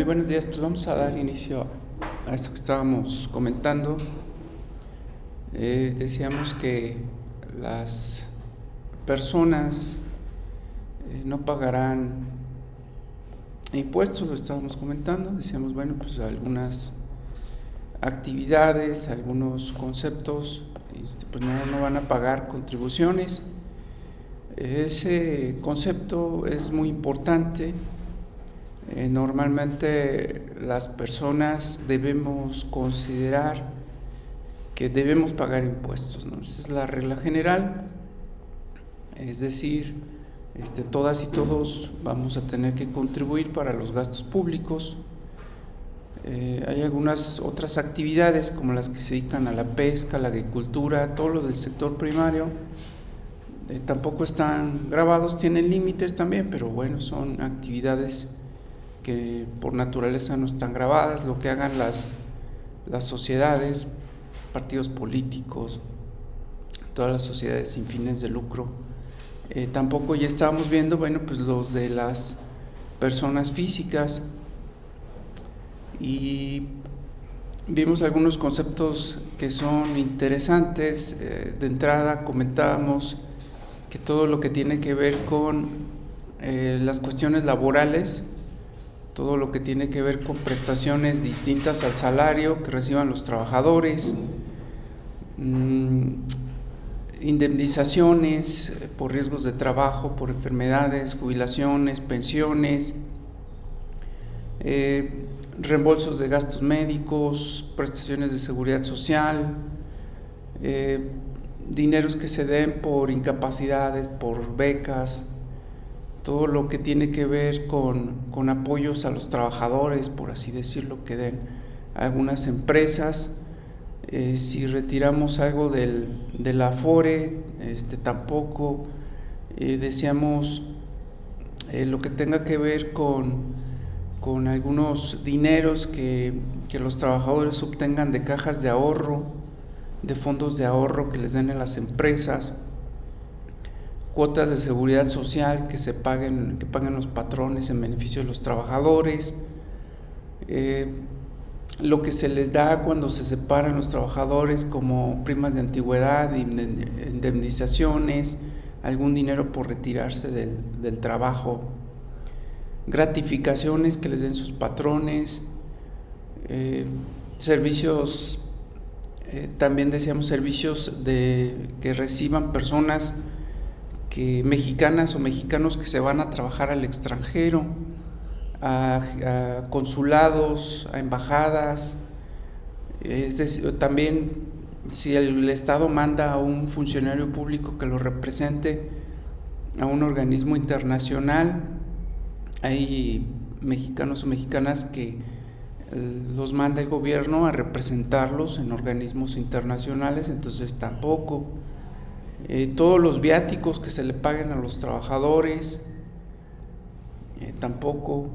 Muy buenos días, pues vamos a dar inicio a esto que estábamos comentando. Decíamos que las personas no pagarán impuestos, lo estábamos comentando. Decíamos, bueno, pues algunas actividades, algunos conceptos, pues no van a pagar contribuciones. Ese concepto es muy importante. Normalmente las personas debemos considerar que debemos pagar impuestos, ¿no? Esa es la regla general, es decir, todas y todos vamos a tener que contribuir para los gastos públicos. Hay algunas otras actividades como las que se dedican a la pesca, la agricultura, todo lo del sector primario, tampoco están grabados, tienen límites también, pero bueno, son actividades que por naturaleza no están grabadas. Lo que hagan las sociedades, partidos políticos, todas las sociedades sin fines de lucro, tampoco. Ya estábamos viendo, bueno, pues los de las personas físicas, y vimos algunos conceptos que son interesantes. De entrada comentábamos que todo lo que tiene que ver con las cuestiones laborales, todo lo que tiene que ver con prestaciones distintas al salario que reciban los trabajadores, indemnizaciones por riesgos de trabajo, por enfermedades, jubilaciones, pensiones, reembolsos de gastos médicos, prestaciones de seguridad social, dineros que se den por incapacidades, por becas, todo lo que tiene que ver con apoyos a los trabajadores, por así decirlo, que den algunas empresas. Si retiramos algo del Afore, tampoco. Decíamos lo que tenga que ver con algunos dineros que los trabajadores obtengan de cajas de ahorro, de fondos de ahorro que les den a las empresas, cuotas de seguridad social que paguen los patrones en beneficio de los trabajadores, lo que se les da cuando se separan los trabajadores como primas de antigüedad, indemnizaciones, algún dinero por retirarse del trabajo, gratificaciones que les den sus patrones, servicios, también decíamos servicios que reciban personas mexicanas o mexicanos que se van a trabajar al extranjero, a consulados, a embajadas. Es decir, también si el Estado manda a un funcionario público que lo represente a un organismo internacional, hay mexicanos o mexicanas que los manda el gobierno a representarlos en organismos internacionales, entonces tampoco. Todos los viáticos que se le paguen a los trabajadores, tampoco.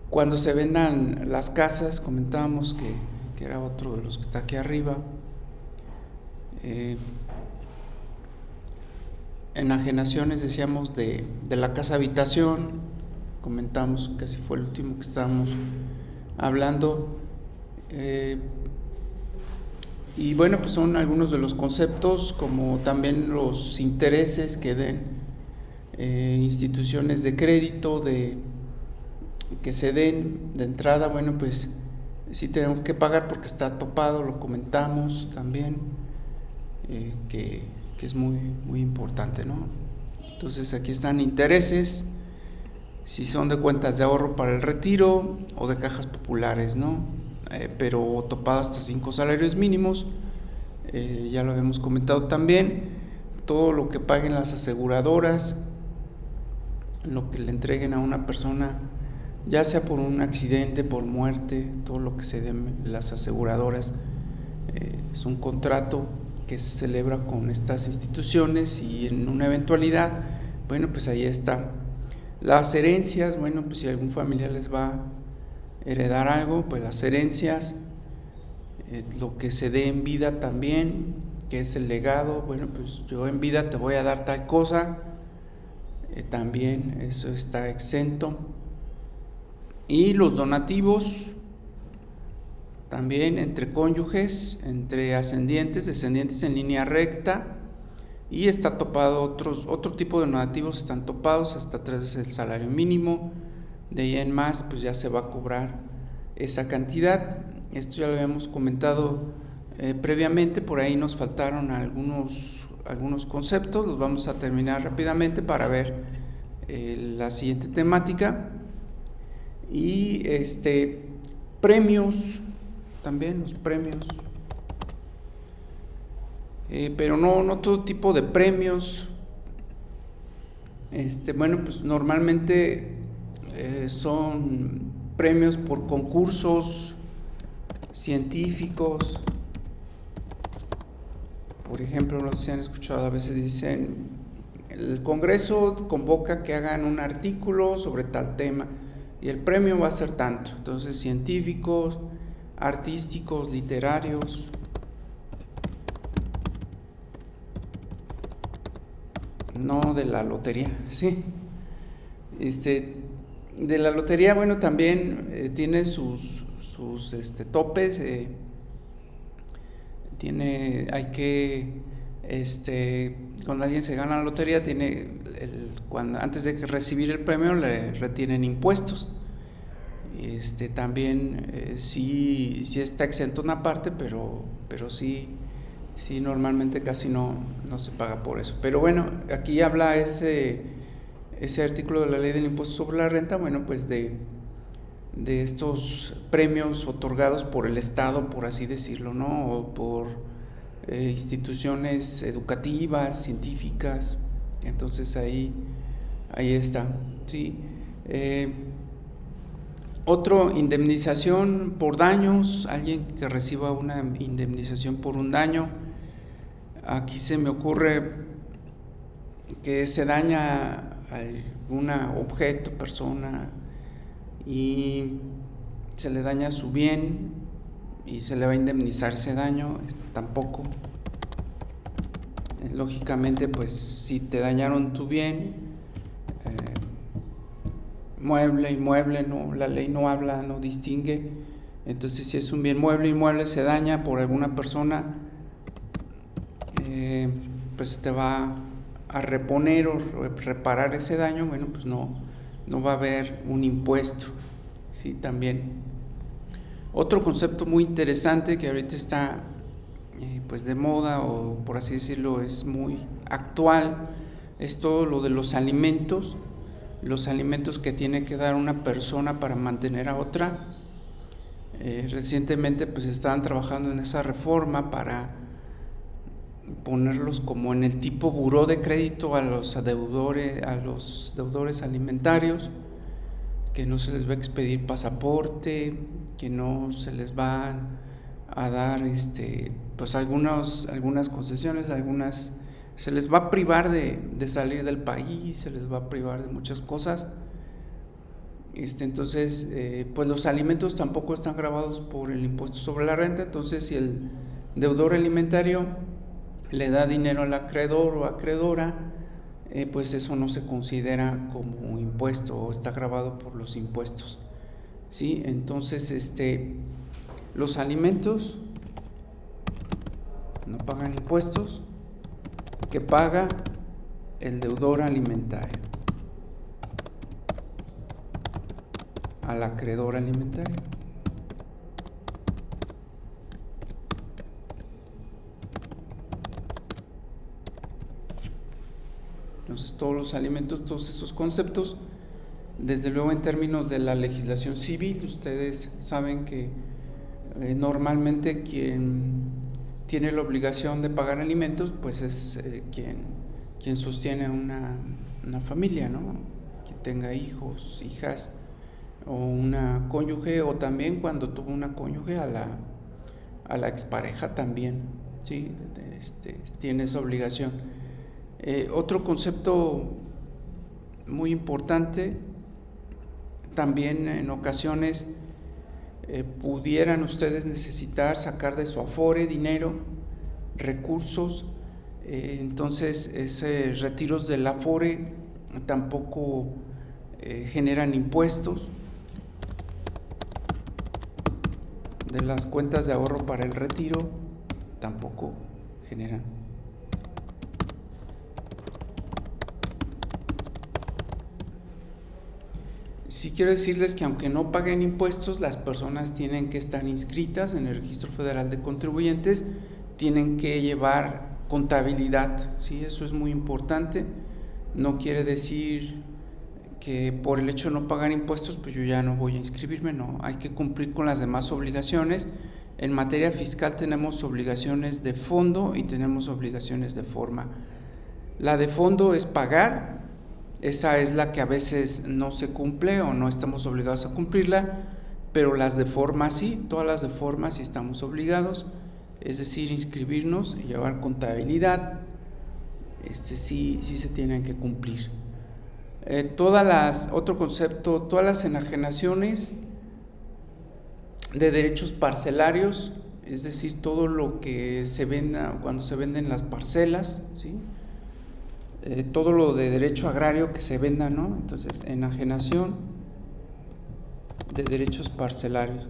Cuando se vendan las casas, comentábamos que era otro de los que está aquí arriba. Enajenaciones, decíamos, de la casa habitación, comentamos que así fue el último que estábamos hablando. Y bueno, pues son algunos de los conceptos, como también los intereses que den instituciones de crédito, que se den de entrada. Bueno, pues sí tenemos que pagar porque está topado, lo comentamos también, que es muy, muy importante, ¿no? Entonces aquí están intereses, si son de cuentas de ahorro para el retiro o de cajas populares, ¿no? Pero topado hasta 5 salarios mínimos. Ya lo habíamos comentado también. Todo lo que paguen las aseguradoras, lo que le entreguen a una persona, ya sea por un accidente, por muerte, todo lo que se den las aseguradoras, es un contrato que se celebra con estas instituciones, y en una eventualidad, bueno, pues ahí está. Las herencias, bueno, pues si algún familiar les va a heredar algo, pues las herencias, lo que se dé en vida también, que es el legado. Bueno, pues yo en vida te voy a dar tal cosa, también eso está exento. Y los donativos también entre cónyuges, entre ascendientes, descendientes en línea recta, y está topado otro tipo de donativos están topados hasta 3 veces el salario mínimo. De ahí en más pues ya se va a cobrar esa cantidad. Esto ya lo habíamos comentado previamente, por ahí nos faltaron algunos conceptos, los vamos a terminar rápidamente para ver la siguiente temática. Y premios, también los premios, pero no todo tipo de premios. Bueno, pues normalmente son premios por concursos científicos. Por ejemplo, no sé si han escuchado, a veces dicen, el Congreso convoca que hagan un artículo sobre tal tema y el premio va a ser tanto. Entonces, científicos, artísticos, literarios. No de la lotería, sí. De la lotería, bueno, también tiene sus topes. Hay que, cuando alguien se gana la lotería, antes de recibir el premio le retienen impuestos. También sí está exento una parte, pero sí normalmente casi no se paga por eso. Pero bueno, aquí habla ese artículo de la ley del impuesto sobre la renta, bueno, pues de estos premios otorgados por el Estado, por así decirlo, ¿no? O por instituciones educativas, científicas. Entonces ahí está, ¿sí? Otro, indemnización por daños, alguien que reciba una indemnización por un daño. Aquí se me ocurre que se daña algún objeto, persona, y se le daña su bien y se le va a indemnizar ese daño. Tampoco, lógicamente, pues si te dañaron tu bien, inmueble, no, la ley no habla, no distingue. Entonces, si es un bien inmueble se daña por alguna persona, pues se te va a reponer o reparar ese daño. Bueno, pues no va a haber un impuesto, ¿sí? También otro concepto muy interesante que ahorita está pues de moda, o por así decirlo, es muy actual, es todo lo de los alimentos que tiene que dar una persona para mantener a otra. Recientemente pues estaban trabajando en esa reforma para ponerlos como en el tipo buró de crédito a los deudores alimentarios, que no se les va a expedir pasaporte, que no se les va a dar pues algunas concesiones, se les va a privar de salir del país, se les va a privar de muchas cosas. Entonces, pues los alimentos tampoco están gravados por el impuesto sobre la renta. Entonces, si el deudor alimentario le da dinero al acreedor o acreedora, pues eso no se considera como impuesto o está gravado por los impuestos, ¿sí? Entonces, los alimentos no pagan impuestos, que paga el deudor alimentario al acreedor alimentario. Entonces, todos los alimentos, todos esos conceptos, desde luego en términos de la legislación civil, ustedes saben que normalmente quien tiene la obligación de pagar alimentos, pues es quien sostiene una familia, ¿no? Quien tenga hijos, hijas, o una cónyuge, o también cuando tuvo una cónyuge, a la expareja también, ¿sí? Tiene esa obligación. Otro concepto muy importante, también en ocasiones pudieran ustedes necesitar sacar de su Afore dinero, recursos. Entonces retiros del Afore tampoco generan impuestos. de las cuentas de ahorro para el retiro tampoco generan. Sí quiero decirles que aunque no paguen impuestos, las personas tienen que estar inscritas en el Registro Federal de Contribuyentes, tienen que llevar contabilidad, ¿sí? Eso es muy importante. No quiere decir que por el hecho de no pagar impuestos, pues yo ya no voy a inscribirme, no, hay que cumplir con las demás obligaciones. En materia fiscal tenemos obligaciones de fondo y tenemos obligaciones de forma. La de fondo es pagar, esa es la que a veces no se cumple o no estamos obligados a cumplirla, pero las de forma sí, todas las de forma sí estamos obligados, es decir, inscribirnos y llevar contabilidad, sí se tienen que cumplir. Otro concepto, todas las enajenaciones de derechos parcelarios, es decir, todo lo que se venda cuando se venden las parcelas, ¿sí? Todo lo de derecho agrario que se venda, ¿no? Entonces, enajenación de derechos parcelarios.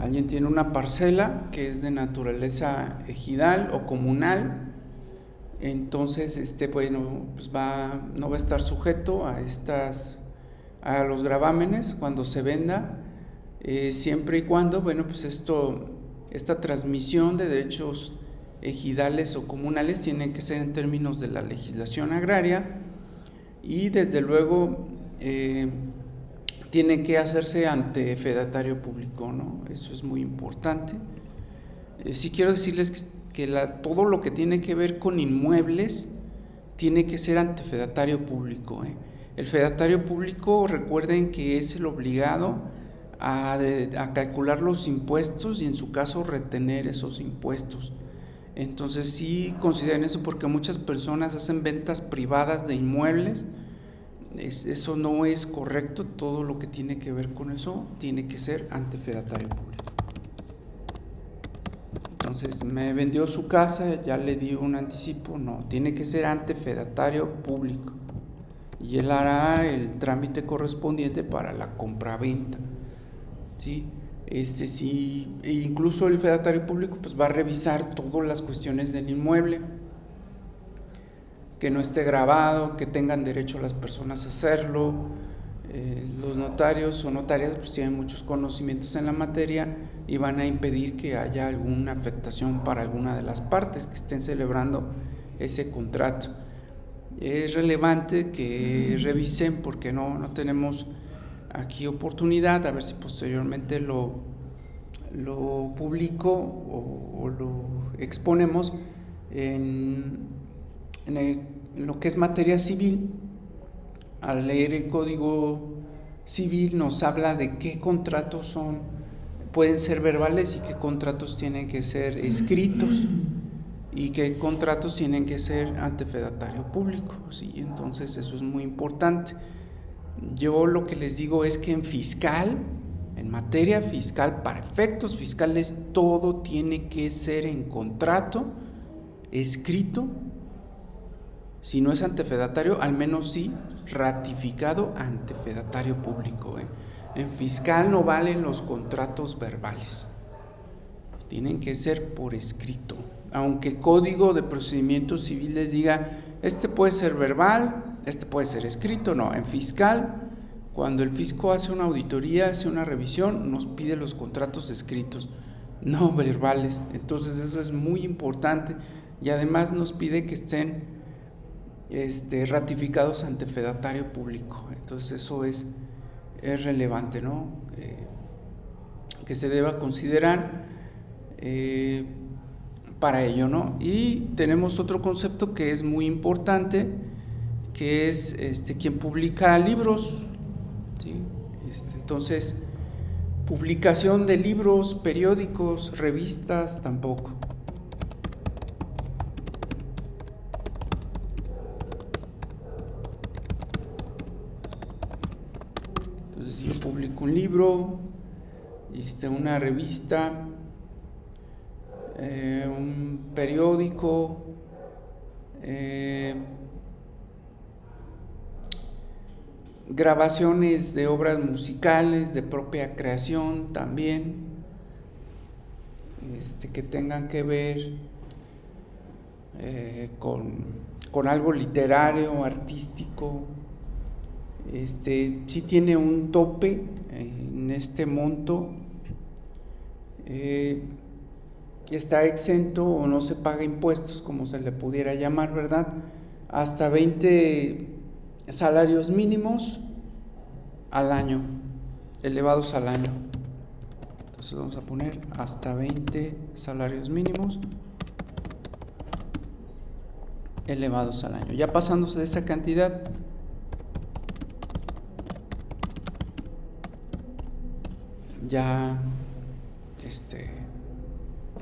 Alguien tiene una parcela que es de naturaleza ejidal o comunal, entonces bueno, pues no va a estar sujeto a los gravámenes cuando se venda, siempre y cuando, bueno, pues esta transmisión de derechos ejidales o comunales tiene que ser en términos de la legislación agraria y desde luego tiene que hacerse ante fedatario público, ¿no? Eso es muy importante. Sí quiero decirles que todo lo que tiene que ver con inmuebles tiene que ser ante fedatario público. El fedatario público, recuerden que es el obligado a calcular los impuestos y en su caso retener esos impuestos. Entonces sí consideren eso, porque muchas personas hacen ventas privadas de inmuebles. Eso no es correcto. Todo lo que tiene que ver con eso tiene que ser ante fedatario público. Entonces, me vendió su casa, ya le di un anticipo, no, tiene que ser ante fedatario público y él hará el trámite correspondiente para la compraventa, ¿sí? Sí, e incluso el fedatario público pues va a revisar todas las cuestiones del inmueble, que no esté grabado, que tengan derecho las personas a hacerlo. Los notarios o notarias pues tienen muchos conocimientos en la materia y van a impedir que haya alguna afectación para alguna de las partes que estén celebrando ese contrato. Es relevante que revisen, porque no tenemos aquí oportunidad, a ver si posteriormente lo publico o lo exponemos en lo que es materia civil. Al leer el Código Civil nos habla de qué contratos pueden ser verbales y qué contratos tienen que ser escritos y qué contratos tienen que ser ante fedatario público, ¿sí? Entonces eso es muy importante. Yo lo que les digo es que en materia fiscal, para efectos fiscales, todo tiene que ser en contrato escrito. Si no es ante fedatario, al menos sí ratificado ante fedatario público. En fiscal no valen los contratos verbales, tienen que ser por escrito. Aunque el Código de Procedimientos Civiles diga, puede ser verbal, puede ser escrito, no. En fiscal, cuando el fisco hace una auditoría, hace una revisión, nos pide los contratos escritos, no verbales. Entonces eso es muy importante y además nos pide que estén ratificados ante fedatario público. Entonces eso es relevante, ¿no? Que se deba considerar para ello, ¿no? Y tenemos otro concepto que es muy importante, que es quien publica libros, ¿sí? Entonces, publicación de libros, periódicos, revistas, tampoco. Entonces, si yo publico un libro, una revista, un periódico, grabaciones de obras musicales de propia creación también, que tengan que ver con algo literario, artístico. Sí tiene un tope en este monto, está exento o no se paga impuestos, como se le pudiera llamar, ¿verdad? Hasta 20 salarios mínimos al año, elevados al año. Entonces vamos a poner hasta 20 salarios mínimos elevados al año. Ya pasándose de esa cantidad, ya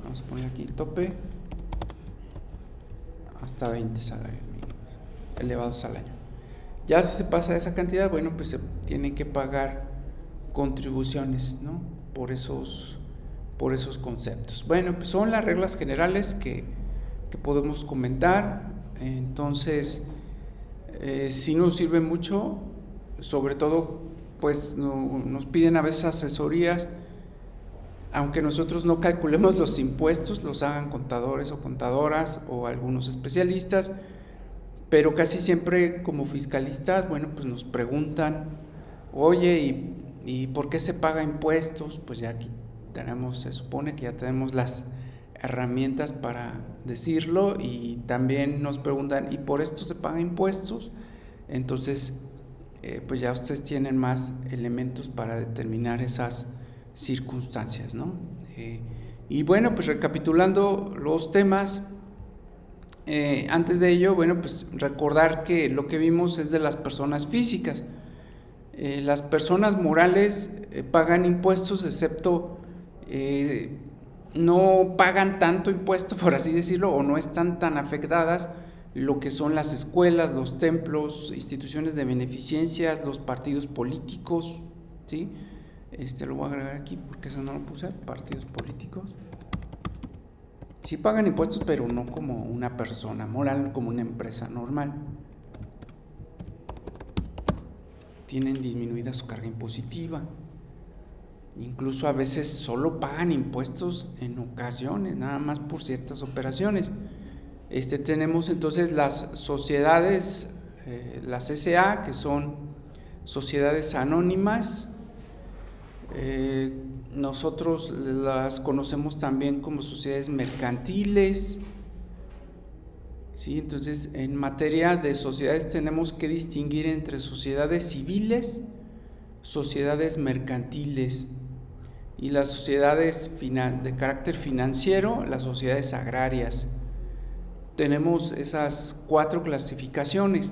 vamos a poner aquí tope hasta 20 salarios mínimos elevados al año. Ya si se pasa de esa cantidad, bueno, pues se tienen que pagar contribuciones, ¿no? Por esos conceptos. Bueno, pues son las reglas generales que podemos comentar. Entonces, sí nos sirve mucho, sobre todo, pues nos piden a veces asesorías, aunque nosotros no calculemos los impuestos, los hagan contadores o contadoras o algunos especialistas, pero casi siempre como fiscalistas, bueno, pues nos preguntan, oye, ¿y por qué se paga impuestos? Pues ya aquí se supone que ya tenemos las herramientas para decirlo, y también nos preguntan, ¿y por esto se paga impuestos? Entonces, pues ya ustedes tienen más elementos para determinar esas circunstancias, ¿no? Y bueno, pues recapitulando los temas, antes de ello, bueno, pues recordar que lo que vimos es de las personas físicas. Las personas morales pagan impuestos, excepto no pagan tanto impuesto, por así decirlo, o no están tan afectadas lo que son las escuelas, los templos, instituciones de beneficencia, los partidos políticos, ¿sí? Lo voy a agregar aquí porque eso no lo puse, partidos políticos. Sí pagan impuestos, pero no como una persona moral, como una empresa normal. Tienen disminuida su carga impositiva. Incluso a veces solo pagan impuestos en ocasiones, nada más por ciertas operaciones. Tenemos entonces las sociedades, las SA, que son sociedades anónimas. Nosotros las conocemos también como sociedades mercantiles, ¿sí? Entonces, en materia de sociedades tenemos que distinguir entre sociedades civiles, sociedades mercantiles, y las sociedades de carácter financiero, las sociedades agrarias. Tenemos esas 4 clasificaciones.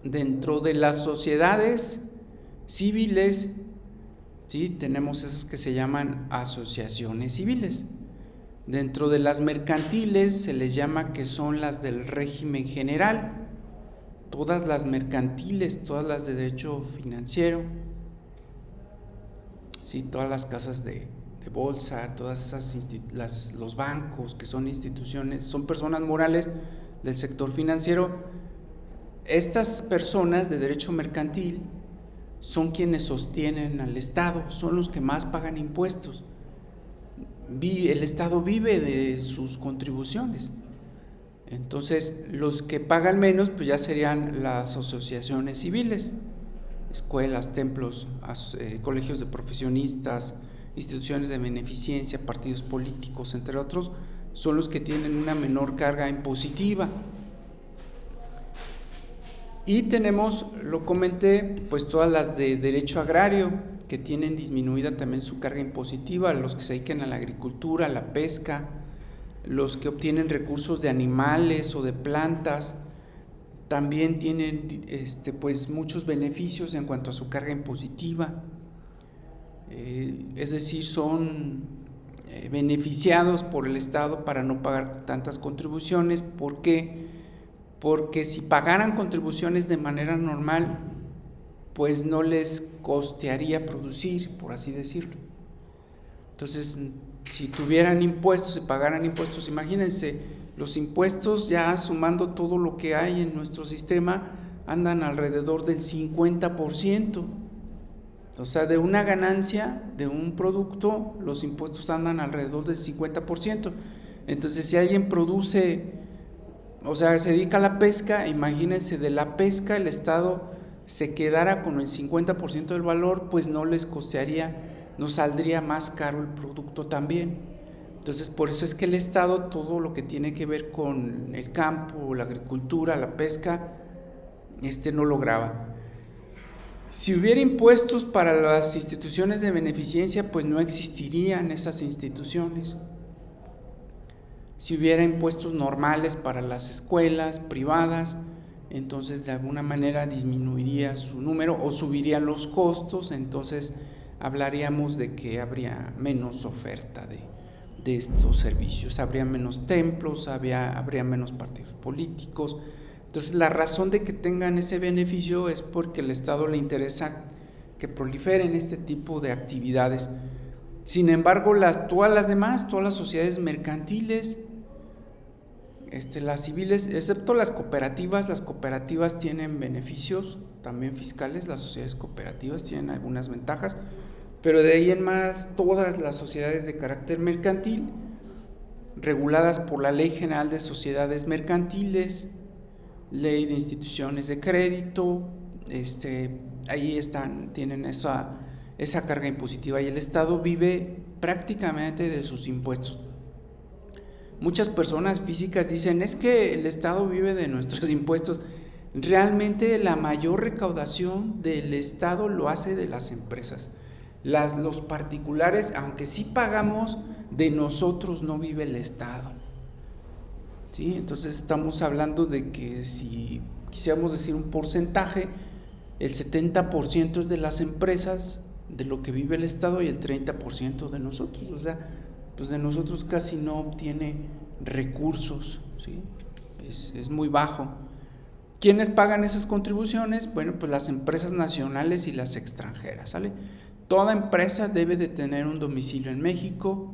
Dentro de las sociedades civiles, ¿sí?, tenemos esas que se llaman asociaciones civiles. Dentro de las mercantiles se les llama que son las del régimen general. Todas las mercantiles, todas las de derecho financiero, ¿sí?, todas las casas de bolsa, todas esas los bancos, que son instituciones, son personas morales del sector financiero. Estas personas de derecho mercantil son quienes sostienen al Estado, son los que más pagan impuestos. El Estado vive de sus contribuciones. Entonces, los que pagan menos, pues ya serían las asociaciones civiles, escuelas, templos, colegios de profesionistas, instituciones de beneficencia, partidos políticos, entre otros, son los que tienen una menor carga impositiva. Y tenemos, lo comenté, pues todas las de derecho agrario, que tienen disminuida también su carga impositiva, los que se dedican a la agricultura, a la pesca, los que obtienen recursos de animales o de plantas, también tienen pues muchos beneficios en cuanto a su carga impositiva. Es decir, son beneficiados por el Estado para no pagar tantas contribuciones. ¿Por qué? Porque si pagaran contribuciones de manera normal, pues no les costearía producir, por así decirlo. Entonces, si tuvieran impuestos, si pagaran impuestos, imagínense, los impuestos, ya sumando todo lo que hay en nuestro sistema, andan alrededor del 50%. O sea, de una ganancia de un producto, los impuestos andan alrededor del 50%. Entonces, si alguien produce, o sea, se dedica a la pesca, imagínense, de la pesca el Estado se quedara con el 50% del valor, pues no les costearía, no saldría más caro el producto también. Entonces, por eso es que el Estado, todo lo que tiene que ver con el campo, la agricultura, la pesca, no lo grava. Si hubiera impuestos para las instituciones de beneficencia, pues no existirían esas instituciones. Si hubiera impuestos normales para las escuelas privadas, entonces de alguna manera disminuiría su número o subirían los costos, entonces hablaríamos de que habría menos oferta de estos servicios, habría menos templos, habría menos partidos políticos. Entonces la razón de que tengan ese beneficio es porque al Estado le interesa que proliferen este tipo de actividades. Sin embargo, todas las sociedades mercantiles, las civiles, excepto las cooperativas tienen beneficios también fiscales, las sociedades cooperativas tienen algunas ventajas, pero de ahí en más todas las sociedades de carácter mercantil, reguladas por la Ley General de Sociedades Mercantiles, Ley de Instituciones de Crédito, ahí tienen esa carga impositiva y el Estado vive prácticamente de sus impuestos. Muchas personas físicas dicen, es que el Estado vive de nuestros impuestos. Realmente la mayor recaudación del Estado lo hace de las empresas. Los particulares, aunque sí pagamos, de nosotros no vive el Estado. ¿Sí? Entonces estamos hablando de que si quisiéramos decir un porcentaje, el 70% es de las empresas, de lo que vive el Estado, y el 30% de nosotros. O sea, pues de nosotros casi no obtiene recursos, ¿sí? Es muy bajo. ¿Quiénes pagan esas contribuciones? Bueno, pues las empresas nacionales y las extranjeras, ¿sale? Toda empresa debe de tener un domicilio en México,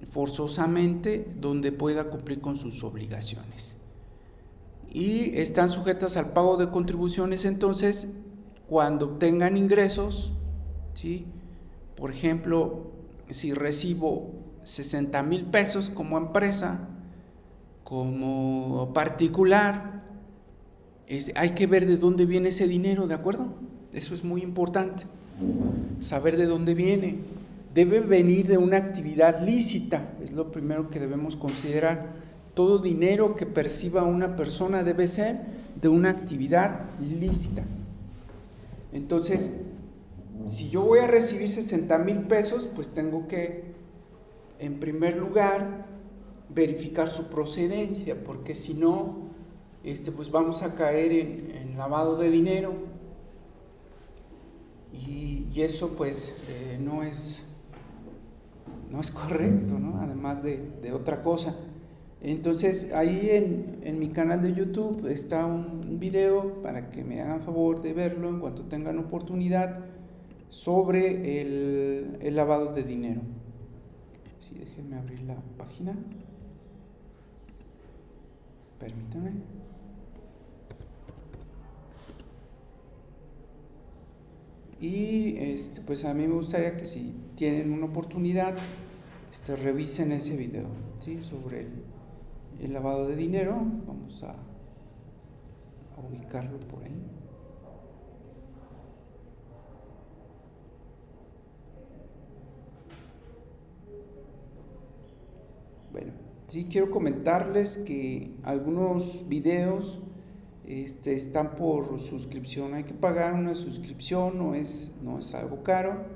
forzosamente, donde pueda cumplir con sus obligaciones. Y están sujetas al pago de contribuciones, entonces, cuando obtengan ingresos, ¿sí? Por ejemplo, si recibo 60,000 pesos como empresa, como particular, hay que ver de dónde viene ese dinero, ¿de acuerdo? Eso es muy importante, saber de dónde viene. Debe venir de una actividad lícita, es lo primero que debemos considerar. Todo dinero que perciba una persona debe ser de una actividad lícita. Entonces, si yo voy a recibir 60,000 pesos, pues tengo que, en primer lugar, verificar su procedencia, porque si no, pues vamos a caer en lavado de dinero, y eso pues no es correcto, ¿no? Además de otra cosa. Entonces ahí en mi canal de YouTube está un video para que me hagan favor de verlo en cuanto tengan oportunidad, sobre el lavado de dinero. Sí, déjenme abrir la página, permítanme. Y pues a mí me gustaría que si tienen una oportunidad, revisen ese video, ¿sí? Sobre el lavado de dinero. Vamos a ubicarlo por ahí. Bueno, sí quiero comentarles que algunos videos están por suscripción. Hay que pagar una suscripción, no es algo caro.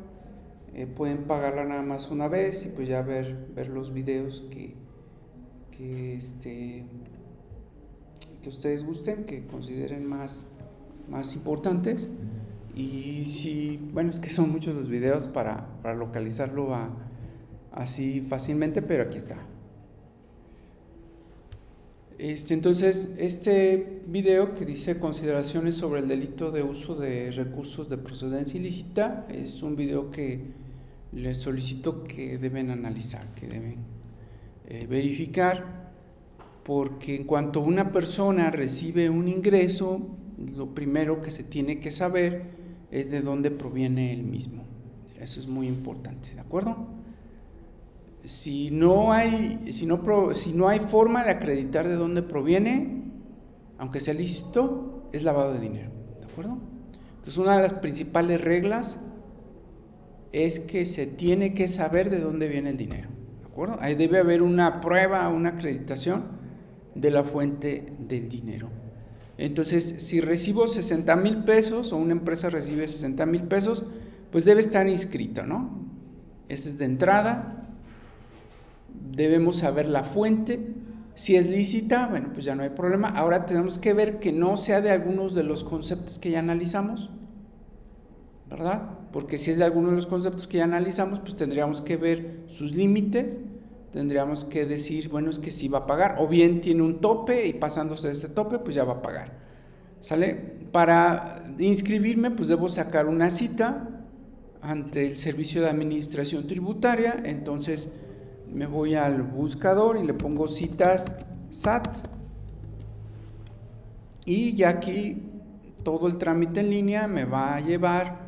Pueden pagarla nada más una vez y pues ya ver los videos que ustedes gusten, que consideren más importantes. Y si, bueno, es que son muchos los videos para localizarlo así fácilmente, pero aquí está. Entonces, este video que dice consideraciones sobre el delito de uso de recursos de procedencia ilícita es un video que les solicito que deben analizar, que deben verificar, porque en cuanto una persona recibe un ingreso, lo primero que se tiene que saber es de dónde proviene el mismo. Eso es muy importante, ¿de acuerdo? Si no hay forma de acreditar de dónde proviene, aunque sea lícito, es lavado de dinero, ¿de acuerdo? Entonces, una de las principales reglas es que se tiene que saber de dónde viene el dinero, ¿de acuerdo? Ahí debe haber una prueba, una acreditación de la fuente del dinero. Entonces, si recibo 60,000 pesos o una empresa recibe 60,000 pesos, pues debe estar inscrito, ¿no? Esa es de entrada. Debemos saber la fuente. Si es lícita, bueno, pues ya no hay problema. Ahora tenemos que ver que no sea de algunos de los conceptos que ya analizamos, ¿verdad? Porque si es de alguno de los conceptos que ya analizamos, pues tendríamos que ver sus límites, tendríamos que decir, bueno, es que sí va a pagar, o bien tiene un tope y pasándose de ese tope, pues ya va a pagar, ¿sale? Para inscribirme, pues debo sacar una cita ante el Servicio de Administración Tributaria. Entonces me voy al buscador y le pongo citas SAT, y ya aquí todo el trámite en línea me va a llevar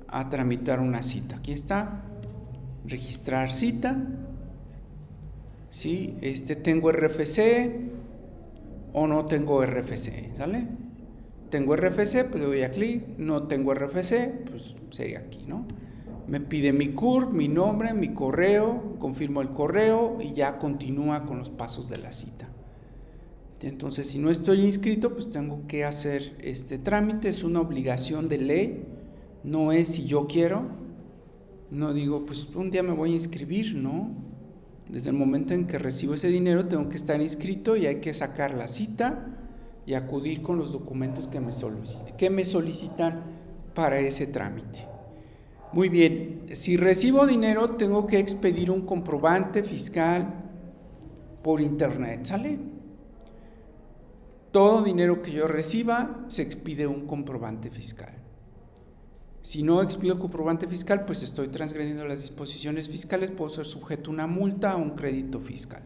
a tramitar una cita. Aquí está, registrar cita. ¿Sí? ¿Tengo RFC o no tengo RFC? ¿Sale? Tengo RFC, pues le doy a clic. No tengo RFC, pues sería aquí, ¿no? Me pide mi CURP, mi nombre, mi correo, confirmo el correo y ya continúa con los pasos de la cita. Entonces, si no estoy inscrito, pues tengo que hacer este trámite. Es una obligación de ley, no es si yo quiero. No digo, pues un día me voy a inscribir, ¿no? Desde el momento en que recibo ese dinero tengo que estar inscrito y hay que sacar la cita y acudir con los documentos que me solicitan para ese trámite. Muy bien, si recibo dinero tengo que expedir un comprobante fiscal por internet, ¿sale? Todo dinero que yo reciba se expide un comprobante fiscal. Si no expido el comprobante fiscal, pues estoy transgrediendo las disposiciones fiscales, puedo ser sujeto a una multa o un crédito fiscal.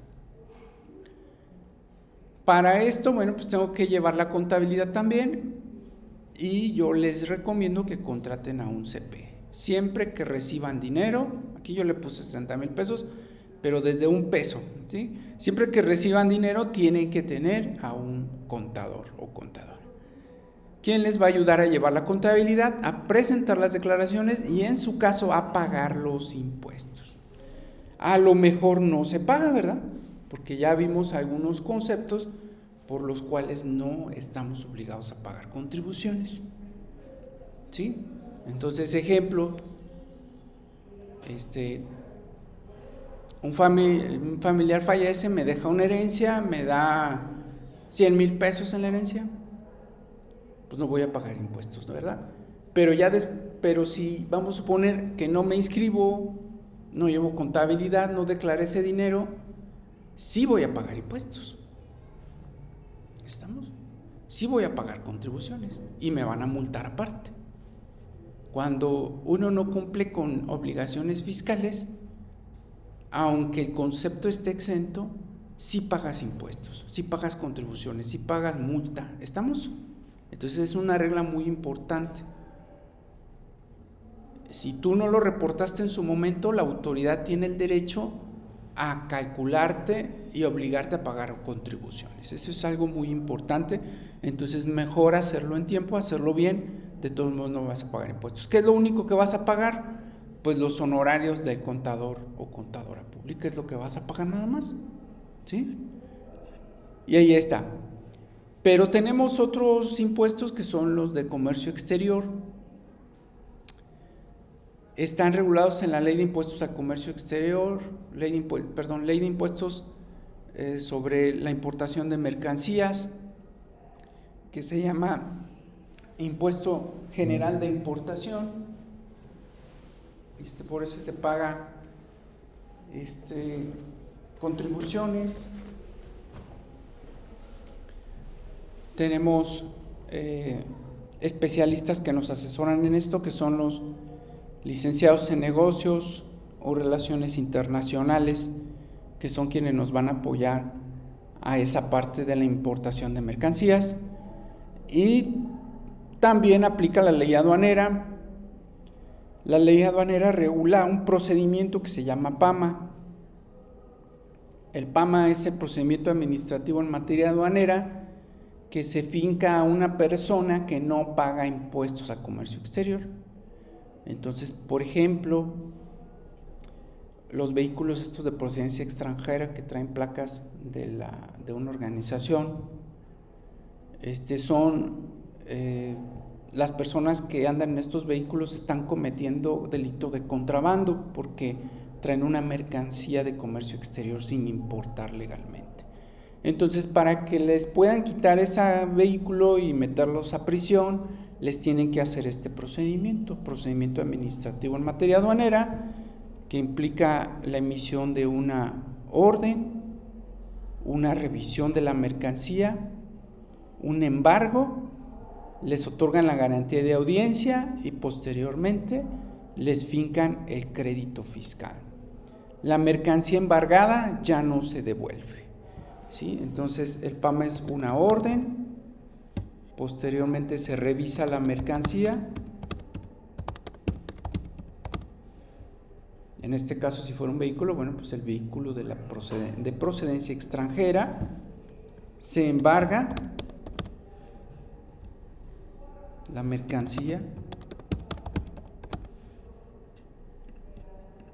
Para esto, bueno, pues tengo que llevar la contabilidad también, y yo les recomiendo que contraten a un CPA. Siempre que reciban dinero, aquí yo le puse 60,000 pesos, pero desde un peso, ¿sí? Siempre que reciban dinero tienen que tener a un contador o contadora, quien les va a ayudar a llevar la contabilidad, a presentar las declaraciones y en su caso a pagar los impuestos. A lo mejor no se paga, ¿verdad? Porque ya vimos algunos conceptos por los cuales no estamos obligados a pagar contribuciones, ¿sí? Entonces, ejemplo, un familiar fallece, me deja una herencia, me da 100,000 pesos en la herencia, pues no voy a pagar impuestos, ¿no? ¿Verdad? Pero si vamos a suponer que no me inscribo, no llevo contabilidad, no declaré ese dinero, sí voy a pagar impuestos. ¿Estamos? Sí voy a pagar contribuciones y me van a multar aparte. Cuando uno no cumple con obligaciones fiscales, aunque el concepto esté exento, sí pagas impuestos, sí pagas contribuciones, sí pagas multa. ¿Estamos? Entonces es una regla muy importante. Si tú no lo reportaste en su momento, la autoridad tiene el derecho a calcularte y obligarte a pagar contribuciones. Eso es algo muy importante. Entonces mejor hacerlo en tiempo, hacerlo bien. De todos modos no vas a pagar impuestos. ¿Qué es lo único que vas a pagar? Pues los honorarios del contador o contadora pública, es lo que vas a pagar nada más, ¿sí? Y ahí está. Pero tenemos otros impuestos que son los de comercio exterior. Están regulados en la Ley de Impuestos al Comercio Exterior, Ley de Impuestos sobre la importación de mercancías, que se llama Impuesto General de Importación. Por eso se paga contribuciones. Tenemos especialistas que nos asesoran en esto, que son los licenciados en negocios o relaciones internacionales, que son quienes nos van a apoyar a esa parte de la importación de mercancías. Y También aplica la ley aduanera. La ley aduanera regula un procedimiento que se llama PAMA. El PAMA es el procedimiento administrativo en materia aduanera que se finca a una persona que no paga impuestos a comercio exterior. Entonces, por ejemplo, los vehículos estos de procedencia extranjera que traen placas de una organización, son las personas que andan en estos vehículos están cometiendo delito de contrabando porque traen una mercancía de comercio exterior sin importar legalmente. Entonces, para que les puedan quitar ese vehículo y meterlos a prisión, les tienen que hacer este procedimiento administrativo en materia aduanera, que implica la emisión de una orden, una revisión de la mercancía, un embargo, les otorgan la garantía de audiencia y posteriormente les fincan el crédito fiscal. La mercancía embargada ya no se devuelve, ¿sí? Entonces el PAMA es una orden, posteriormente se revisa la mercancía. En este caso, si fuera un vehículo, bueno, pues el vehículo de procedencia extranjera se embarga la mercancía,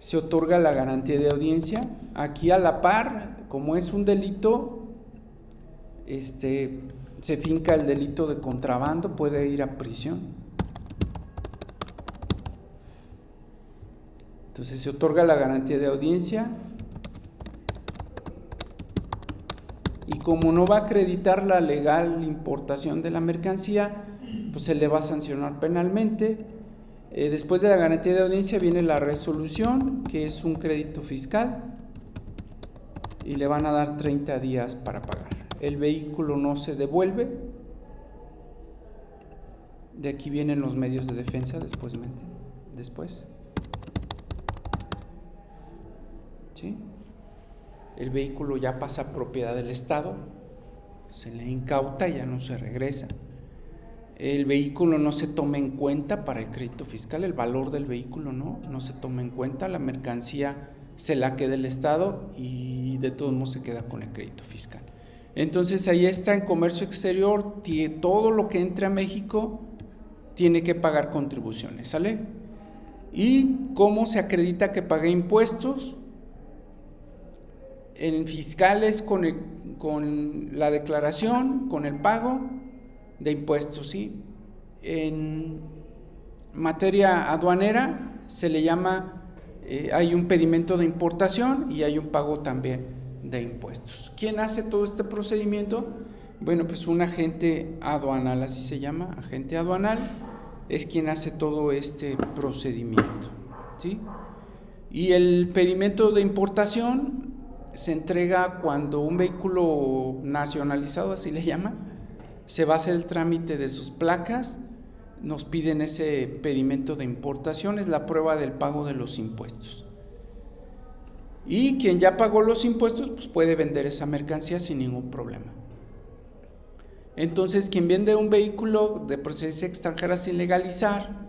se otorga la garantía de audiencia. Aquí a la par, como es un delito, se finca el delito de contrabando, puede ir a prisión. Entonces se otorga la garantía de audiencia y como no va a acreditar la legal importación de la mercancía, pues se le va a sancionar penalmente. Después de la garantía de audiencia viene la resolución, que es un crédito fiscal, y le van a dar 30 días para pagar. El vehículo no se devuelve. De aquí vienen los medios de defensa después. ¿Sí? El vehículo ya pasa a propiedad del Estado, se le incauta y ya no se regresa. El vehículo no se toma en cuenta para el crédito fiscal, el valor del vehículo no se toma en cuenta, la mercancía se la queda el Estado y de todos modos se queda con el crédito fiscal. Entonces ahí está, en comercio exterior, todo lo que entre a México tiene que pagar contribuciones, ¿sale? ¿Y cómo se acredita que pagué impuestos? En fiscales con la declaración, con el pago de impuestos, ¿sí? En materia aduanera se le llama, hay un pedimento de importación y hay un pago también de impuestos. ¿Quién hace todo este procedimiento? Bueno, pues un agente aduanal, así se llama, agente aduanal, es quien hace todo este procedimiento, ¿sí? Y el pedimento de importación se entrega cuando un vehículo nacionalizado, así le llama, se va a hacer el trámite de sus placas, nos piden ese pedimento de importación, es la prueba del pago de los impuestos. Y quien ya pagó los impuestos, pues puede vender esa mercancía sin ningún problema. Entonces, quien vende un vehículo de procedencia extranjera sin legalizar,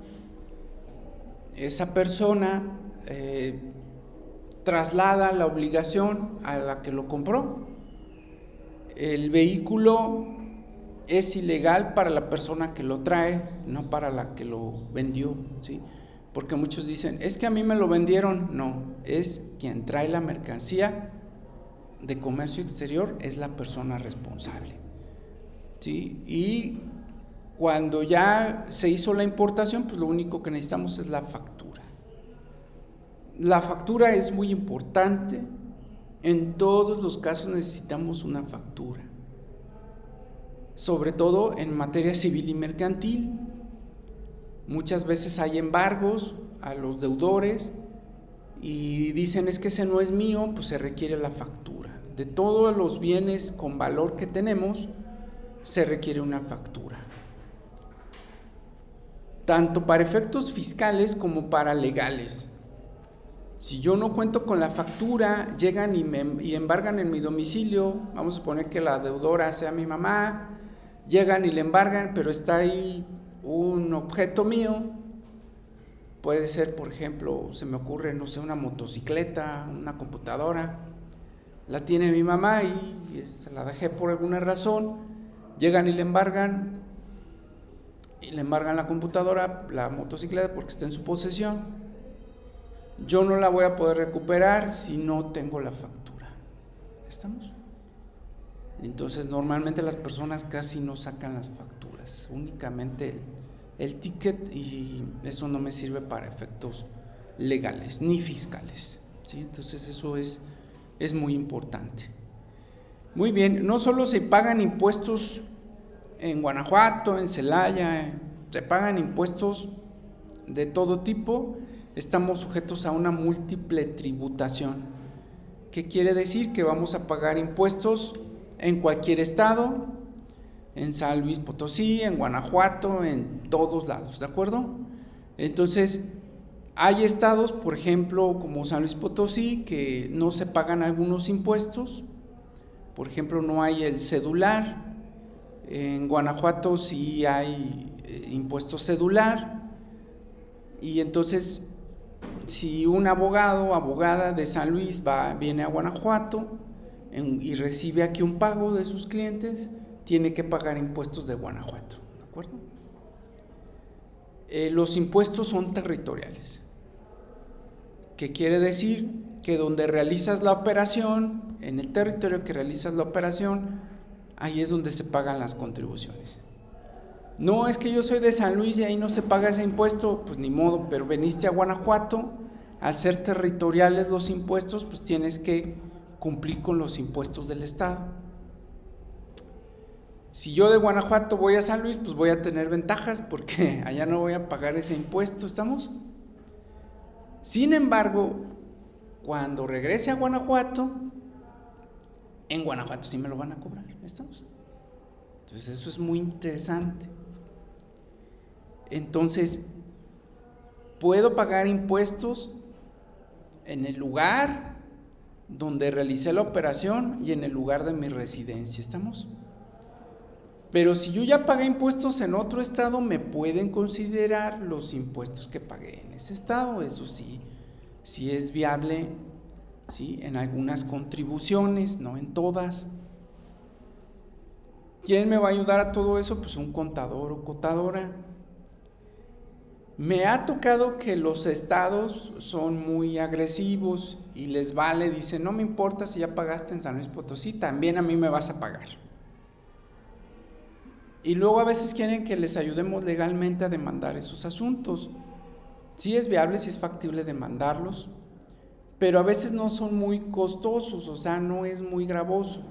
esa persona traslada la obligación a la que lo compró. El vehículo es ilegal para la persona que lo trae, no para la que lo vendió, ¿sí? Porque muchos dicen, es que a mí me lo vendieron. No, es quien trae la mercancía de comercio exterior, es la persona responsable, ¿sí? Y cuando ya se hizo la importación, pues lo único que necesitamos es la factura. La factura es muy importante. En todos los casos necesitamos una factura, sobre todo en materia civil y mercantil. Muchas veces hay embargos a los deudores y dicen, es que ese no es mío, pues se requiere la factura. De todos los bienes con valor que tenemos, se requiere una factura, tanto para efectos fiscales como para legales. Si yo no cuento con la factura, llegan y embargan en mi domicilio, vamos a suponer que la deudora sea mi mamá, llegan y le embargan, pero está ahí un objeto mío, puede ser, por ejemplo, se me ocurre, no sé, una motocicleta, una computadora, la tiene mi mamá y se la dejé por alguna razón, llegan y le embargan la computadora, la motocicleta, porque está en su posesión. Yo no la voy a poder recuperar si no tengo la factura. ¿Estamos? Entonces normalmente las personas casi no sacan las facturas, únicamente el ticket, y eso no me sirve para efectos legales ni fiscales, ¿sí? Entonces eso es muy importante. Muy bien, no solo se pagan impuestos en Guanajuato, en Celaya, se pagan impuestos de todo tipo. Estamos sujetos a una múltiple tributación. ¿Qué quiere decir? Que vamos a pagar impuestos en cualquier estado, en San Luis Potosí, en Guanajuato, en todos lados, ¿de acuerdo? Entonces, hay estados, por ejemplo, como San Luis Potosí, que no se pagan algunos impuestos. Por ejemplo, no hay el cedular. En Guanajuato sí hay impuesto cedular. Y entonces, si un abogado o abogada de San Luis viene a Guanajuato y recibe aquí un pago de sus clientes, tiene que pagar impuestos de Guanajuato, ¿de acuerdo? Los impuestos son territoriales. ¿Qué quiere decir? Que donde realizas la operación, en el territorio que realizas la operación, ahí es donde se pagan las contribuciones. No es que yo soy de San Luis y ahí no se paga ese impuesto, pues ni modo, pero veniste a Guanajuato, al ser territoriales los impuestos, pues tienes que cumplir con los impuestos del estado. Si yo de Guanajuato voy a San Luis, pues voy a tener ventajas porque allá no voy a pagar ese impuesto, ¿estamos? Sin embargo, cuando regrese a Guanajuato, en Guanajuato sí me lo van a cobrar, ¿estamos? Entonces eso es muy interesante. Entonces, puedo pagar impuestos en el lugar donde realicé la operación y en el lugar de mi residencia, ¿estamos? Pero si yo ya pagué impuestos en otro estado, me pueden considerar los impuestos que pagué en ese estado. Eso sí, sí es viable, ¿sí? En algunas contribuciones, no en todas. ¿Quién me va a ayudar a todo eso? Pues un contador o contadora. Me ha tocado que los estados son muy agresivos y les vale, dicen, no me importa si ya pagaste en San Luis Potosí, también a mí me vas a pagar. Y luego a veces quieren que les ayudemos legalmente a demandar esos asuntos. Sí es viable, sí es factible demandarlos, pero a veces no son muy costosos, o sea, no es muy gravoso.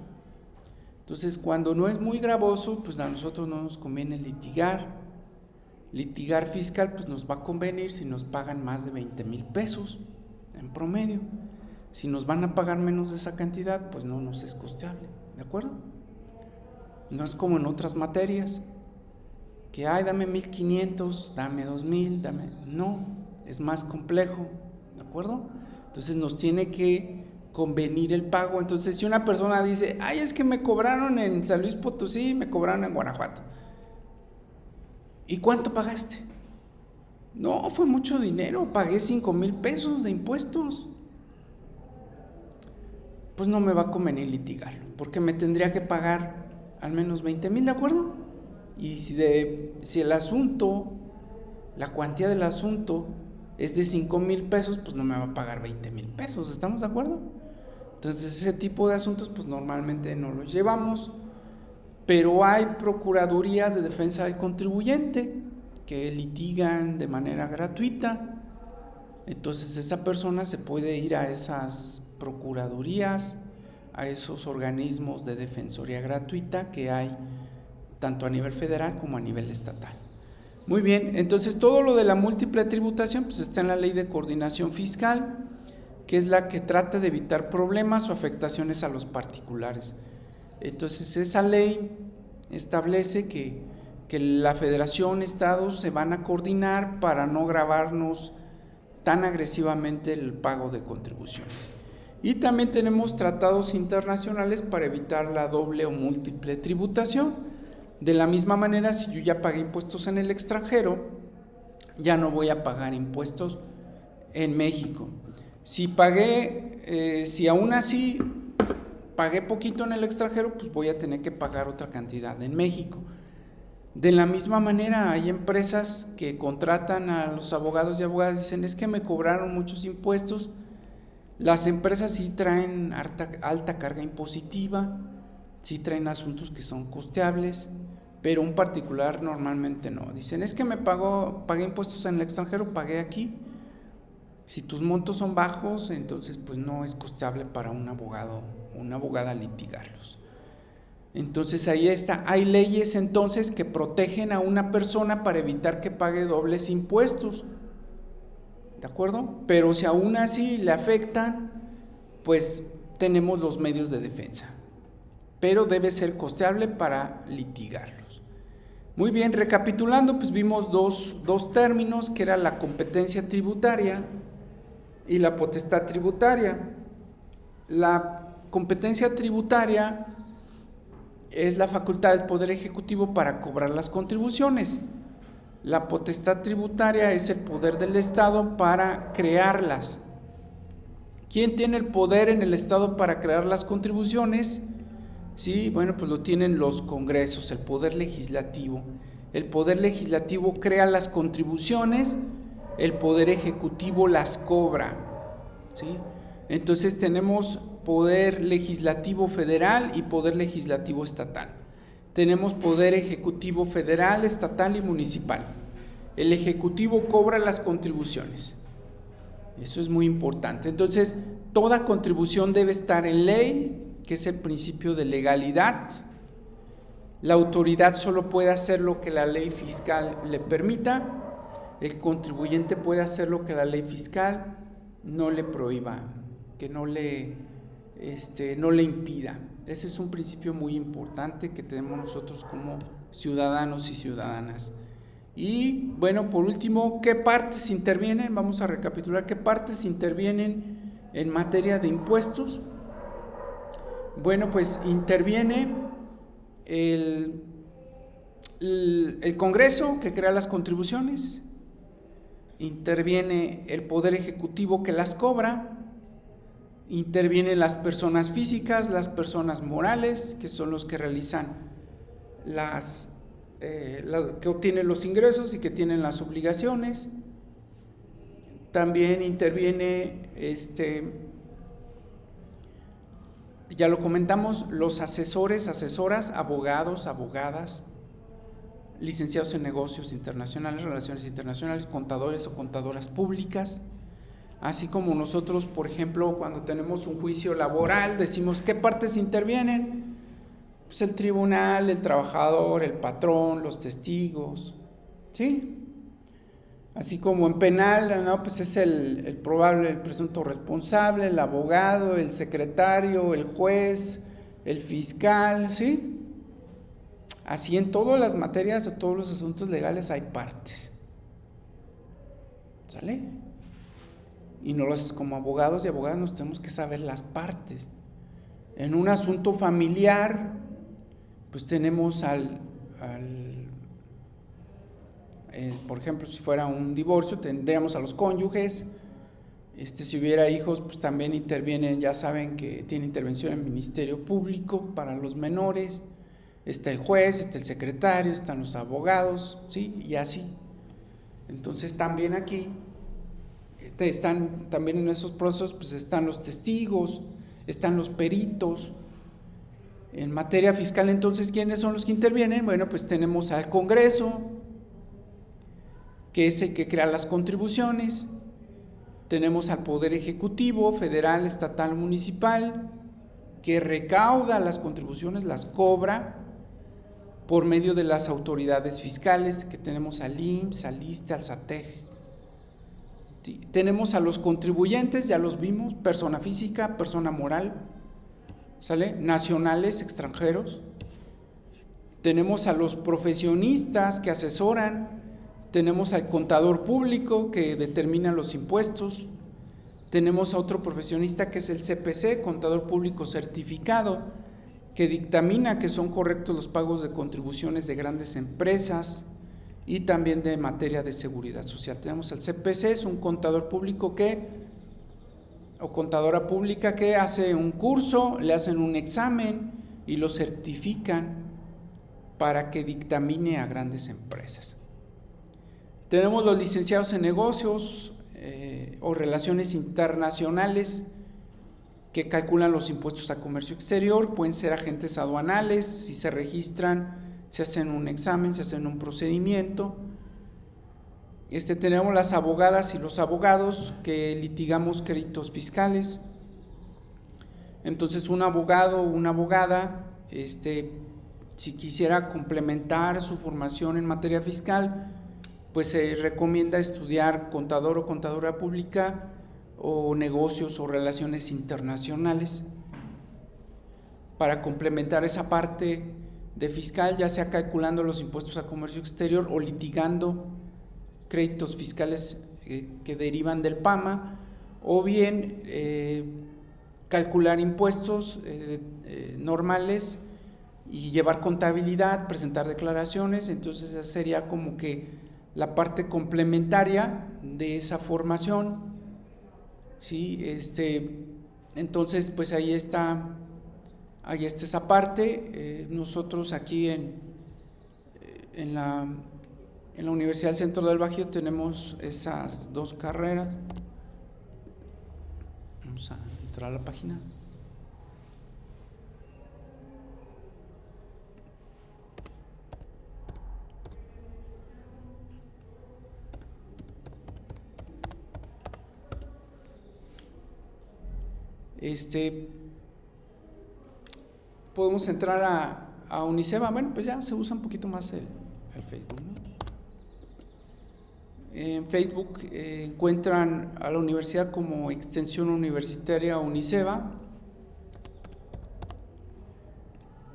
Entonces, cuando no es muy gravoso, pues a nosotros no nos conviene litigar. Litigar fiscal, pues nos va a convenir si nos pagan más de 20,000 pesos en promedio. Si nos van a pagar menos de esa cantidad, pues no nos es costeable, ¿de acuerdo? No es como en otras materias, que dame 1,500, dame 2,000, no, es más complejo, ¿de acuerdo? Entonces nos tiene que convenir el pago. Entonces si una persona dice, es que me cobraron en San Luis Potosí, me cobraron en Guanajuato, ¿y cuánto pagaste? No, fue mucho dinero, pagué 5,000 pesos de impuestos. Pues no me va a convenir litigarlo, porque me tendría que pagar al menos 20,000, ¿de acuerdo? Y si el asunto, la cuantía del asunto es de 5,000 pesos, pues no me va a pagar 20,000 pesos, ¿estamos de acuerdo? Entonces ese tipo de asuntos pues normalmente no los llevamos, pero hay procuradurías de defensa del contribuyente que litigan de manera gratuita. Entonces esa persona se puede ir a esas procuradurías, a esos organismos de defensoría gratuita que hay tanto a nivel federal como a nivel estatal. Muy bien, entonces todo lo de la múltiple tributación pues está en la Ley de Coordinación Fiscal, que es la que trata de evitar problemas o afectaciones a los particulares. Entonces esa ley establece que la federación, estados se van a coordinar para no gravarnos tan agresivamente el pago de contribuciones. Y también tenemos tratados internacionales para evitar la doble o múltiple tributación. De la misma manera, si yo ya pagué impuestos en el extranjero, ya no voy a pagar impuestos en México. Si aún así pagué poquito en el extranjero, pues voy a tener que pagar otra cantidad en México. De la misma manera, hay empresas que contratan a los abogados y abogadas y dicen, es que me cobraron muchos impuestos. Las empresas sí traen alta carga impositiva, sí traen asuntos que son costeables, pero un particular normalmente no. Dicen, es que pagué impuestos en el extranjero, pagué aquí. Si tus montos son bajos, entonces pues no es costeable para un abogado o una abogada litigarlos. Entonces ahí está. Hay leyes entonces que protegen a una persona para evitar que pague dobles impuestos. ¿De acuerdo? Pero si aún así le afectan, pues tenemos los medios de defensa. Pero debe ser costeable para litigarlos. Muy bien, recapitulando, pues vimos dos términos, que era la competencia tributaria y la potestad tributaria. La competencia tributaria es la facultad del Poder Ejecutivo para cobrar las contribuciones. La potestad tributaria es el poder del Estado para crearlas. ¿Quién tiene el poder en el Estado para crear las contribuciones? Sí, bueno, pues lo tienen los congresos, el poder legislativo. El poder legislativo crea las contribuciones, el poder ejecutivo las cobra. ¿Sí? Entonces tenemos poder legislativo federal y poder legislativo estatal. Tenemos poder ejecutivo federal, estatal y municipal. El ejecutivo cobra las contribuciones. Eso es muy importante. Entonces, toda contribución debe estar en ley, que es el principio de legalidad. La autoridad solo puede hacer lo que la ley fiscal le permita. El contribuyente puede hacer lo que la ley fiscal no le prohíba, que no le impida. Ese es un principio muy importante que tenemos nosotros como ciudadanos y ciudadanas. Y bueno, por último, ¿qué partes intervienen? Vamos a recapitular qué partes intervienen en materia de impuestos. Bueno, pues interviene el Congreso, que crea las contribuciones, interviene el Poder Ejecutivo, que las cobra, intervienen las personas físicas, las personas morales, que son los que realizan que obtienen los ingresos y que tienen las obligaciones. También interviene, ya lo comentamos, los asesores, asesoras, abogados, abogadas, licenciados en negocios internacionales, relaciones internacionales, contadores o contadoras públicas. Así como nosotros, por ejemplo, cuando tenemos un juicio laboral, decimos, ¿qué partes intervienen? Pues el tribunal, el trabajador, el patrón, los testigos, ¿sí? Así como en penal, ¿no? Pues es el probable, el presunto responsable, el abogado, el secretario, el juez, el fiscal, ¿sí? Así en todas las materias o todos los asuntos legales hay partes. ¿Sale? Y como abogados y abogadas nos tenemos que saber las partes. En un asunto familiar, pues tenemos por ejemplo, si fuera un divorcio, tendríamos a los cónyuges. Si hubiera hijos, pues también intervienen, ya saben que tiene intervención el Ministerio Público para los menores. Está el juez, está el secretario, están los abogados, ¿sí? Y así. Entonces también aquí están, también en esos procesos, pues están los testigos, están los peritos. En materia fiscal, entonces, ¿quiénes son los que intervienen? Bueno, pues tenemos al Congreso, que es el que crea las contribuciones. Tenemos al Poder Ejecutivo, federal, estatal, municipal, que recauda las contribuciones, las cobra por medio de las autoridades fiscales, que tenemos al IMSS, al ISSSTE, al SATEG. Tenemos a los contribuyentes, ya los vimos, persona física, persona moral, ¿sale? Nacionales, extranjeros. Tenemos a los profesionistas que asesoran, tenemos al contador público que determina los impuestos, tenemos a otro profesionista que es el CPC, contador público certificado, que dictamina que son correctos los pagos de contribuciones de grandes empresas y también de materia de seguridad social. Tenemos al CPC, es un contador público o contadora pública que hace un curso, le hacen un examen y lo certifican para que dictamine a grandes empresas. Tenemos los licenciados en negocios o relaciones internacionales que calculan los impuestos a comercio exterior, pueden ser agentes aduanales, si se registran, se hacen un examen, se hacen un procedimiento. Tenemos las abogadas y los abogados que litigamos créditos fiscales. Entonces un abogado o una abogada, si quisiera complementar su formación en materia fiscal, pues se recomienda estudiar contador o contadora pública o negocios o relaciones internacionales para complementar esa parte de fiscal, ya sea calculando los impuestos a comercio exterior o litigando créditos fiscales que derivan del PAMA, o bien calcular impuestos normales y llevar contabilidad, presentar declaraciones. Entonces esa sería como que la parte complementaria de esa formación, ¿sí? Entonces pues ahí está esa parte. Nosotros aquí en la Universidad del Centro del Bajío tenemos esas dos carreras. Vamos a entrar a la página. Podemos entrar a Uniceba. Bueno, pues ya se usa un poquito más el Facebook, ¿no? En Facebook encuentran a la universidad como Extensión Universitaria Uniceba,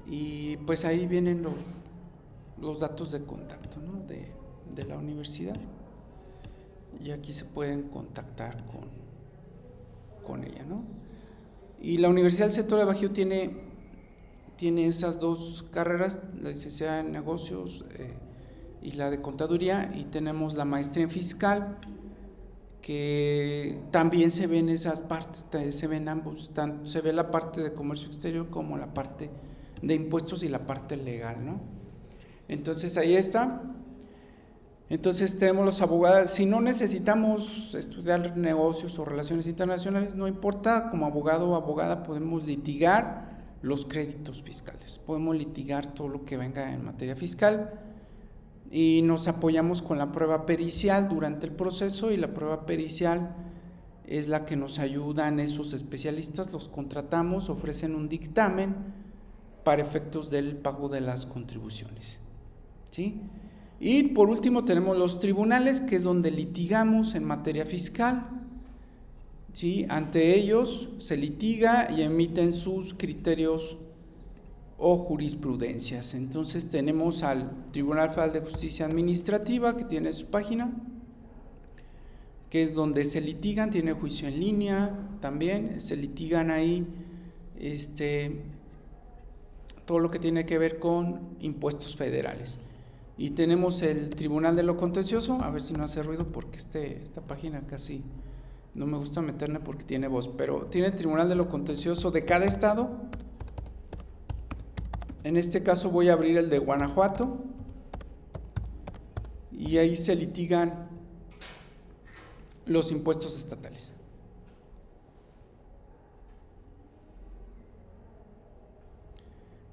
y pues ahí vienen los datos de contacto, ¿no? de la universidad, y aquí se pueden contactar con ella, ¿no? Y la Universidad del Centro de Bajío tiene esas dos carreras, la licenciada en negocios y la de contaduría, y tenemos la maestría en fiscal, que también se ven esas partes, se ven ambos, se ve la parte de comercio exterior como la parte de impuestos y la parte legal, ¿no? Entonces ahí está. Entonces tenemos los abogados. Si no necesitamos estudiar negocios o relaciones internacionales, no importa, como abogado o abogada podemos litigar los créditos fiscales, podemos litigar todo lo que venga en materia fiscal, y nos apoyamos con la prueba pericial durante el proceso, y la prueba pericial es la que nos ayudan esos especialistas, los contratamos, ofrecen un dictamen para efectos del pago de las contribuciones, ¿sí? Y por último tenemos los tribunales, que es donde litigamos en materia fiscal, ¿sí? Ante ellos se litiga y emiten sus criterios o jurisprudencias. Entonces tenemos al Tribunal Federal de Justicia Administrativa, que tiene su página, que es donde se litigan, tiene juicio en línea también, se litigan ahí todo lo que tiene que ver con impuestos federales. Y tenemos el Tribunal de lo Contencioso, a ver si no hace ruido porque esta página casi no me gusta meterme porque tiene voz, pero tiene el Tribunal de lo Contencioso de cada estado. En este caso voy a abrir el de Guanajuato, y ahí se litigan los impuestos estatales.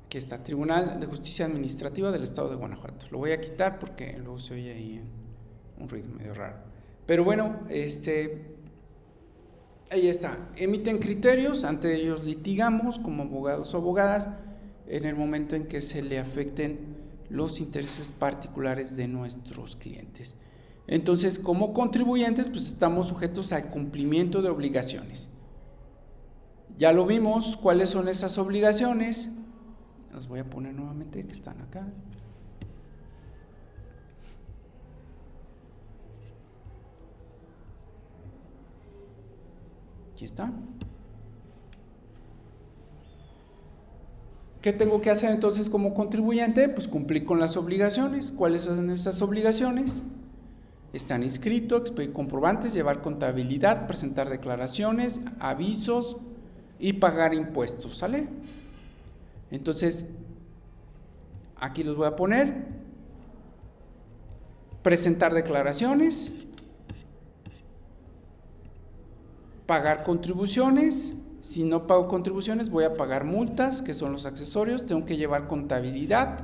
Aquí está, Tribunal de Justicia Administrativa del Estado de Guanajuato. Lo voy a quitar porque luego se oye ahí un ruido medio raro. Pero bueno, ahí está. Emiten criterios, ante ellos litigamos como abogados o abogadas en el momento en que se le afecten los intereses particulares de nuestros clientes. Entonces, como contribuyentes, pues estamos sujetos al cumplimiento de obligaciones. Ya lo vimos, cuáles son esas obligaciones. Las voy a poner nuevamente, que están acá. Aquí está. ¿Qué tengo que hacer entonces como contribuyente? Pues cumplir con las obligaciones. ¿Cuáles son estas obligaciones? Están inscritos, expedir comprobantes, llevar contabilidad, presentar declaraciones, avisos y pagar impuestos, ¿sale? Entonces, aquí los voy a poner. Presentar declaraciones, pagar contribuciones. Si no pago contribuciones, voy a pagar multas, que son los accesorios. Tengo que llevar contabilidad.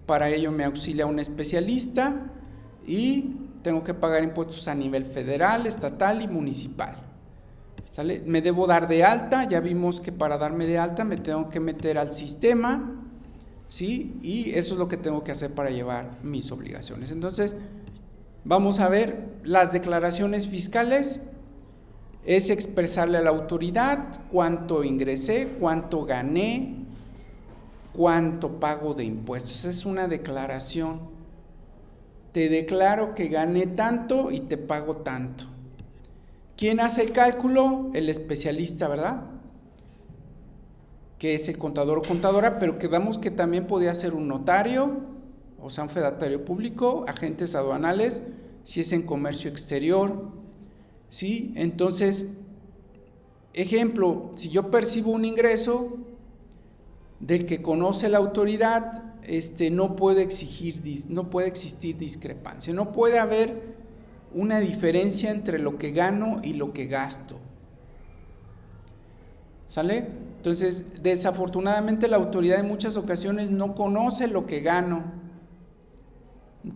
Para ello me auxilia un especialista y tengo que pagar impuestos a nivel federal, estatal y municipal. ¿Sale? Me debo dar de alta. Ya vimos que para darme de alta me tengo que meter al sistema, ¿sí? Y eso es lo que tengo que hacer para llevar mis obligaciones. Entonces, vamos a ver las declaraciones fiscales. Es expresarle a la autoridad cuánto ingresé, cuánto gané, cuánto pago de impuestos. Es una declaración. Te declaro que gané tanto y te pago tanto. ¿Quién hace el cálculo? El especialista, ¿verdad? Que es el contador o contadora, pero quedamos que también podía ser un notario, o sea, un fedatario público, agentes aduanales, si es en comercio exterior, ¿sí? Entonces, ejemplo, si yo percibo un ingreso del que conoce la autoridad, no puede existir discrepancia, no puede haber una diferencia entre lo que gano y lo que gasto, ¿sale? Entonces, desafortunadamente la autoridad en muchas ocasiones no conoce lo que gano,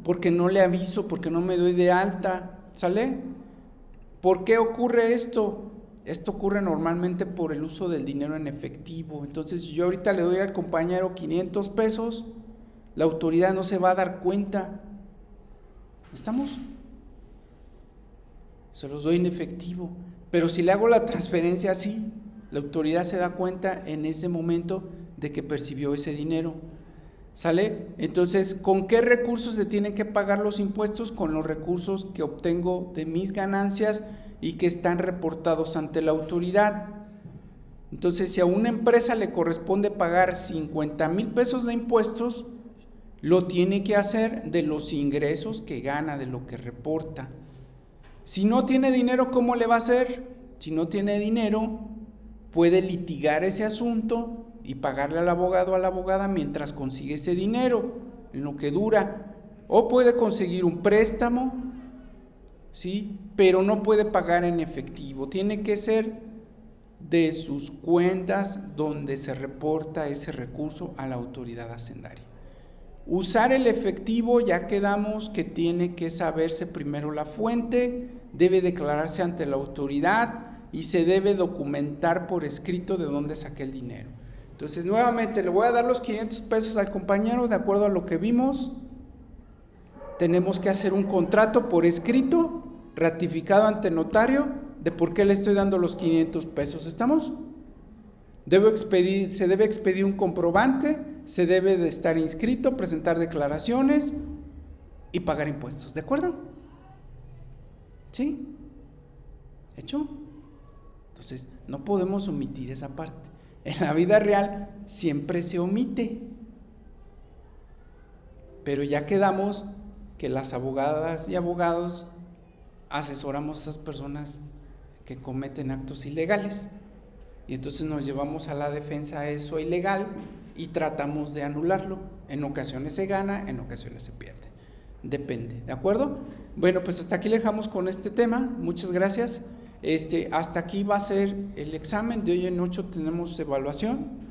porque no le aviso, porque no me doy de alta, ¿sale? ¿Por qué ocurre esto? Esto ocurre normalmente por el uso del dinero en efectivo. Entonces, yo ahorita le doy al compañero 500 pesos, la autoridad no se va a dar cuenta. ¿Estamos? Se los doy en efectivo. Pero si le hago la transferencia así, la autoridad se da cuenta en ese momento de que percibió ese dinero. ¿Sale? Entonces, ¿con qué recursos se tienen que pagar los impuestos? Con los recursos que obtengo de mis ganancias y que están reportados ante la autoridad. Entonces, si a una empresa le corresponde pagar 50,000 pesos de impuestos, lo tiene que hacer de los ingresos que gana, de lo que reporta. Si no tiene dinero, ¿cómo le va a hacer? Si no tiene dinero, puede litigar ese asunto y pagarle al abogado o a la abogada mientras consigue ese dinero, en lo que dura. O puede conseguir un préstamo, ¿sí? Pero no puede pagar en efectivo. Tiene que ser de sus cuentas donde se reporta ese recurso a la autoridad hacendaria. Usar el efectivo, ya quedamos que tiene que saberse primero la fuente, debe declararse ante la autoridad y se debe documentar por escrito de dónde saqué el dinero. Entonces, nuevamente le voy a dar los 500 pesos al compañero de acuerdo a lo que vimos. Tenemos que hacer un contrato por escrito, ratificado ante notario, de por qué le estoy dando los 500 pesos. ¿Estamos? Se debe expedir un comprobante, se debe de estar inscrito, presentar declaraciones y pagar impuestos. ¿De acuerdo? ¿Sí? ¿Hecho? Entonces, no podemos omitir esa parte. En la vida real siempre se omite. Pero ya quedamos que las abogadas y abogados asesoramos a esas personas que cometen actos ilegales. Y entonces nos llevamos a la defensa a eso ilegal y tratamos de anularlo. En ocasiones se gana, en ocasiones se pierde. Depende, ¿de acuerdo? Bueno, pues hasta aquí le dejamos con este tema. Muchas gracias. Hasta aquí va a ser el examen. De hoy en 8 tenemos evaluación.